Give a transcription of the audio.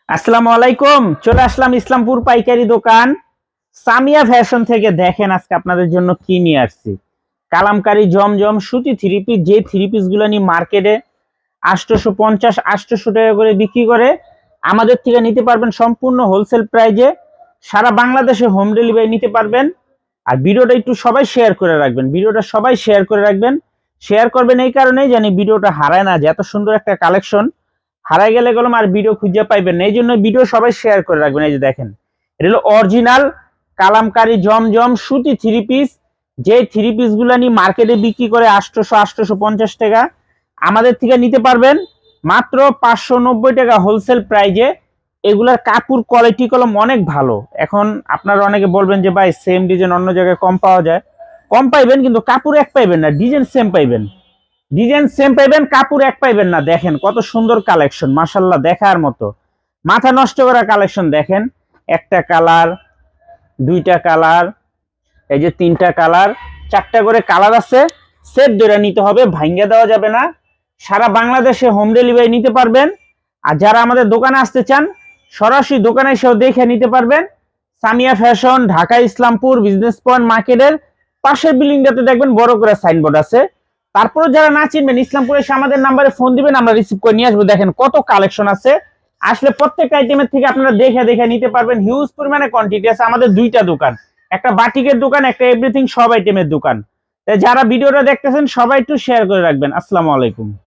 আসসালামু আলাইকুম। চলে আসলাম ইসলামপুর পাইকারি দোকান সামিয়া ফ্যাশন থেকে। দেখেন আজকে আপনাদের জন্য কি নিয়ে আসছি। কালামকারী জমজম সুতি থ্রি পিস, যে থ্রি পিস গুলো নিয়ে মার্কেটে 850-800 টাকা করে বিক্রি করে, আমাদের থেকে নিতে পারবেন সম্পূর্ণ হোলসেল প্রাইজে। সারা বাংলাদেশে হোম ডেলিভারি নিতে পারবেন। আর ভিডিওটা একটু সবাই শেয়ার করে রাখবেন, ভিডিওটা সবাই শেয়ার করে রাখবেন। শেয়ার করবেন এই কারণেই জানি ভিডিওটা হারায় না, যে এত সুন্দর একটা কালেকশন হারাই গেলে গেলাম আর ভিডিও খুঁজে পাইবেন না। এই জন্য ভিডিও সবাই শেয়ার করে রাখবেন। এই যে দেখেন, এটা হলো অরিজিনাল কালামকারী জমজম সুতি থ্রি পিস। যে থ্রি পিস গুলা নিয়ে মার্কেটে বিক্রি করে 800-850 টাকা, আমাদের থেকে নিতে পারবেন মাত্র 590 টাকা হোলসেল প্রাইজে। এগুলার কাপড় কোয়ালিটি কলম অনেক ভালো। এখন আপনারা অনেকে বলবেন যে ভাই সেম ডিজাইন অন্য জায়গায় কম পাওয়া যায়। কম পাইবেন কিন্তু কাপড় এক পাইবেন না, ডিজাইন সেম পাইবেন। ডিজাইন সেম পাইবেন, কাপড় এক পাইবেন না। দেখেন কত সুন্দর কালেকশন, মাশাআল্লাহ দেখার মতো। মাথা নষ্ট করা কালেকশন। দেখেন একটা কালার, দুইটা কালার, এই যে তিনটা কালার, চারটা করে কালার আছে। সেট ধরে নিতে হবে, ভাঙ্গা দেওয়া যাবে না। সারা বাংলাদেশে হোম ডেলিভারি নিতে পারবেন। আর যারা আমাদের দোকানে আসতে চান সরাসরি দোকানে এসেও দেখে নিতে পারবেন। Samia fashion, Dhaka Islampur business point মার্কেটের পাশের বিল্ডিংটাতে দেখবেন বড় করে সাইনবোর্ড আছে। তারপরে যারা না চিনবেন ইসলামপুরে এসে আমাদের নাম্বারে ফোন দিবেন, আমরা রিসিভ করে নিয়ে আসবো। দেখেন কত কালেকশন আছে। আসলে প্রত্যেকটা আইটেমের থেকে আপনারা দেখে দেখে নিতে পারবেন। হিউজ পরিমাণে কোয়ান্টিটি আছে। আমাদের দুইটা দোকান, একটা বাটিকের দোকান, একটা এভরিথিং সব আইটেমের দোকান। যারা ভিডিওটা দেখতেছেন সবাই একটু শেয়ার করে রাখবেন। আসসালামু আলাইকুম।